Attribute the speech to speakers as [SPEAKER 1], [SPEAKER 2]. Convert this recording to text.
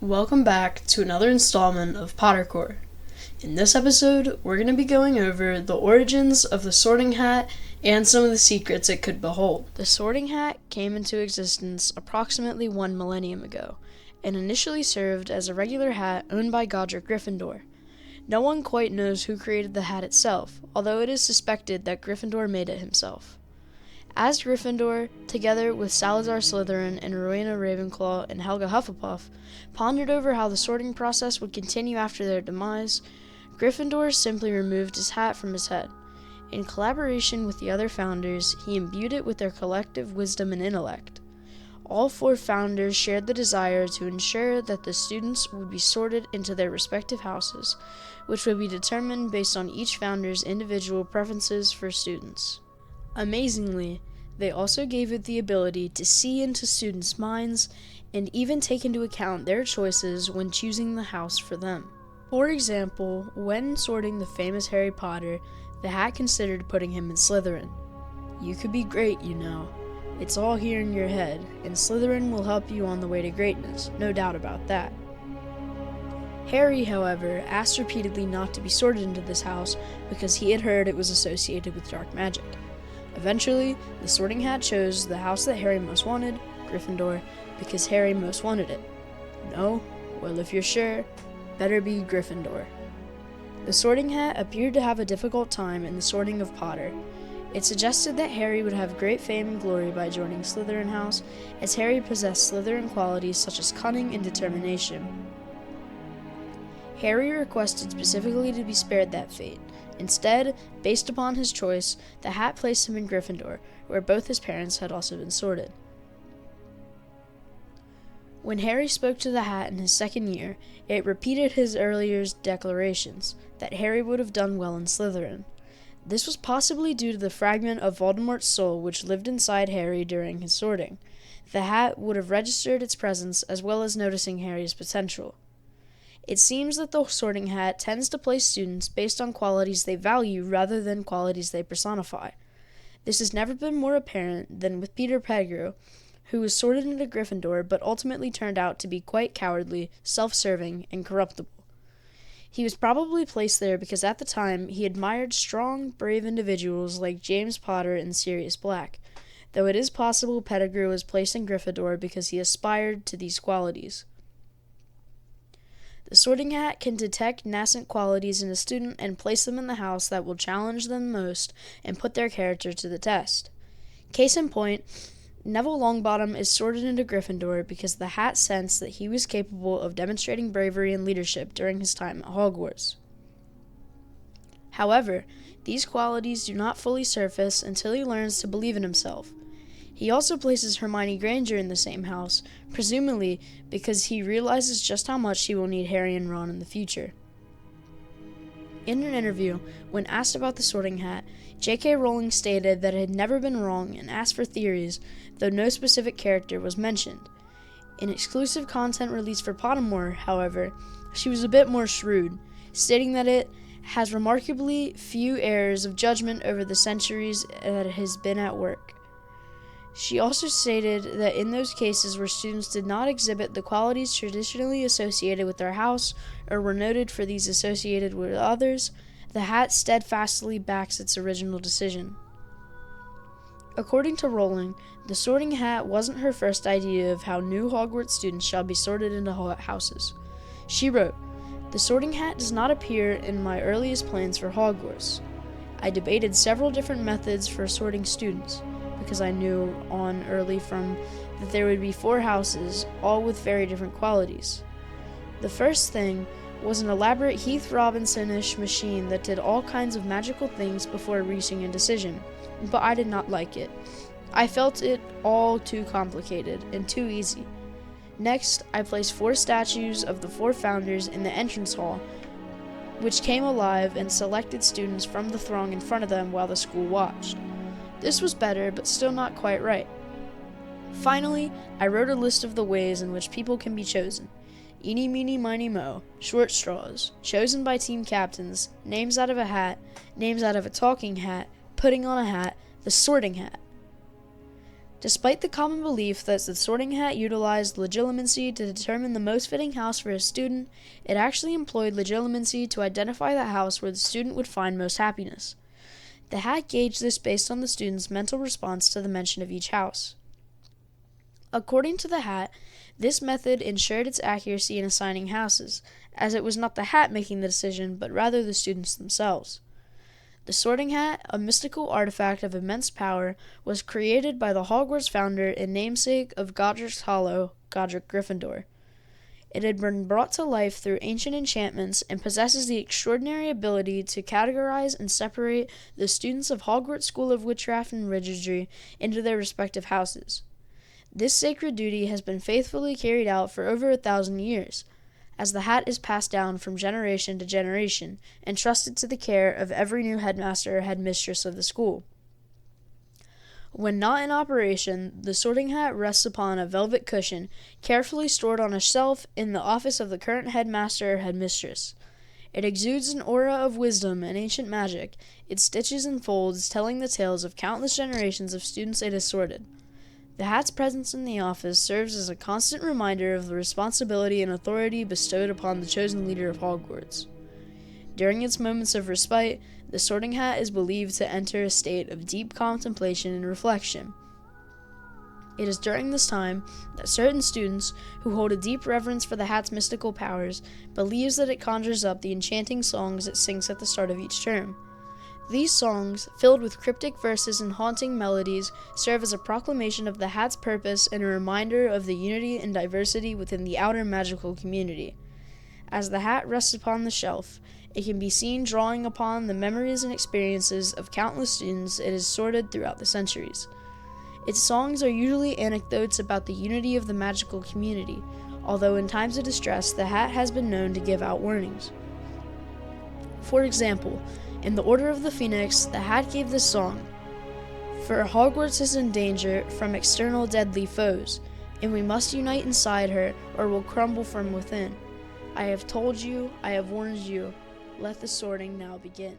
[SPEAKER 1] Welcome back to another installment of Pottercore. In this episode, we're going to be going over the origins of the Sorting Hat and some of the secrets it could behold. The Sorting Hat came into existence approximately 1 millennium ago, and initially served as a regular hat owned by Godric Gryffindor. No one quite knows who created the hat itself, although it is suspected that Gryffindor made it himself. As Gryffindor, together with Salazar Slytherin and Rowena Ravenclaw and Helga Hufflepuff, pondered over how the sorting process would continue after their demise, Gryffindor simply removed his hat from his head. In collaboration with the other founders, he imbued it with their collective wisdom and intellect. All 4 founders shared the desire to ensure that the students would be sorted into their respective houses, which would be determined based on each founder's individual preferences for students. Amazingly, they also gave it the ability to see into students' minds and even take into account their choices when choosing the house for them. For example, when sorting the famous Harry Potter, the hat considered putting him in Slytherin. You could be great, you know. It's all here in your head, and Slytherin will help you on the way to greatness, no doubt about that. Harry, however, asked repeatedly not to be sorted into this house because he had heard it was associated with dark magic. Eventually, the Sorting Hat chose the house that Harry most wanted, Gryffindor, because Harry most wanted it. No? Well, if you're sure, better be Gryffindor. The Sorting Hat appeared to have a difficult time in the sorting of Potter. It suggested that Harry would have great fame and glory by joining Slytherin House, as Harry possessed Slytherin qualities such as cunning and determination. Harry requested specifically to be spared that fate. Instead, based upon his choice, the hat placed him in Gryffindor, where both his parents had also been sorted. When Harry spoke to the hat in his second year, it repeated his earlier declarations, that Harry would have done well in Slytherin. This was possibly due to the fragment of Voldemort's soul which lived inside Harry during his sorting. The hat would have registered its presence as well as noticing Harry's potential. It seems that the Sorting Hat tends to place students based on qualities they value rather than qualities they personify. This has never been more apparent than with Peter Pettigrew, who was sorted into Gryffindor but ultimately turned out to be quite cowardly, self-serving, and corruptible. He was probably placed there because at the time he admired strong, brave individuals like James Potter and Sirius Black, though it is possible Pettigrew was placed in Gryffindor because he aspired to these qualities. The Sorting Hat can detect nascent qualities in a student and place them in the house that will challenge them most and put their character to the test. Case in point, Neville Longbottom is sorted into Gryffindor because the hat sensed that he was capable of demonstrating bravery and leadership during his time at Hogwarts. However, these qualities do not fully surface until he learns to believe in himself. He also places Hermione Granger in the same house, presumably because he realizes just how much he will need Harry and Ron in the future. In an interview, when asked about the Sorting Hat, J.K. Rowling stated that it had never been wrong and asked for theories, though no specific character was mentioned. In exclusive content released for Pottermore, however, she was a bit more shrewd, stating that it has remarkably few errors of judgment over the centuries that it has been at work. She also stated that in those cases where students did not exhibit the qualities traditionally associated with their house or were noted for these associated with others, the hat steadfastly backs its original decision. According to Rowling, the Sorting Hat wasn't her first idea of how new Hogwarts students shall be sorted into houses. She wrote, "The Sorting Hat does not appear in my earliest plans for Hogwarts. I debated several different methods for sorting students, because I knew on early from that there would be 4 houses, all with very different qualities. The first thing was an elaborate Heath Robinson-ish machine that did all kinds of magical things before reaching a decision, but I did not like it. I felt it all too complicated and too easy. Next, I placed 4 statues of the 4 founders in the entrance hall, which came alive and selected students from the throng in front of them while the school watched. This was better, but still not quite right. Finally, I wrote a list of the ways in which people can be chosen. Eeny, meeny, miny, moe, short straws, chosen by team captains, names out of a hat, names out of a talking hat, putting on a hat, the Sorting Hat. Despite the common belief that the Sorting Hat utilized legilimency to determine the most fitting house for a student, it actually employed legilimency to identify the house where the student would find most happiness. The hat gauged this based on the student's mental response to the mention of each house. According to the hat, this method ensured its accuracy in assigning houses, as it was not the hat making the decision, but rather the students themselves. The Sorting Hat, a mystical artifact of immense power, was created by the Hogwarts founder and namesake of Godric's Hollow, Godric Gryffindor. It had been brought to life through ancient enchantments and possesses the extraordinary ability to categorize and separate the students of Hogwarts School of Witchcraft and Wizardry into their respective houses. This sacred duty has been faithfully carried out for over 1,000 years, as the hat is passed down from generation to generation and trusted to the care of every new headmaster or headmistress of the school. When not in operation, the Sorting Hat rests upon a velvet cushion, carefully stored on a shelf in the office of the current headmaster or headmistress. It exudes an aura of wisdom and ancient magic, its stitches and folds telling the tales of countless generations of students it has sorted. The hat's presence in the office serves as a constant reminder of the responsibility and authority bestowed upon the chosen leader of Hogwarts. During its moments of respite, the Sorting Hat is believed to enter a state of deep contemplation and reflection. It is during this time that certain students, who hold a deep reverence for the hat's mystical powers, believes that it conjures up the enchanting songs it sings at the start of each term. These songs, filled with cryptic verses and haunting melodies, serve as a proclamation of the hat's purpose and a reminder of the unity and diversity within the outer magical community. As the hat rests upon the shelf, it can be seen drawing upon the memories and experiences of countless students it has sorted throughout the centuries. Its songs are usually anecdotes about the unity of the magical community, although in times of distress the hat has been known to give out warnings. For example, in the Order of the Phoenix, the hat gave this song: "For Hogwarts is in danger from external deadly foes, and we must unite inside her, or will crumble from within. I have told you, I have warned you, let the sorting now begin."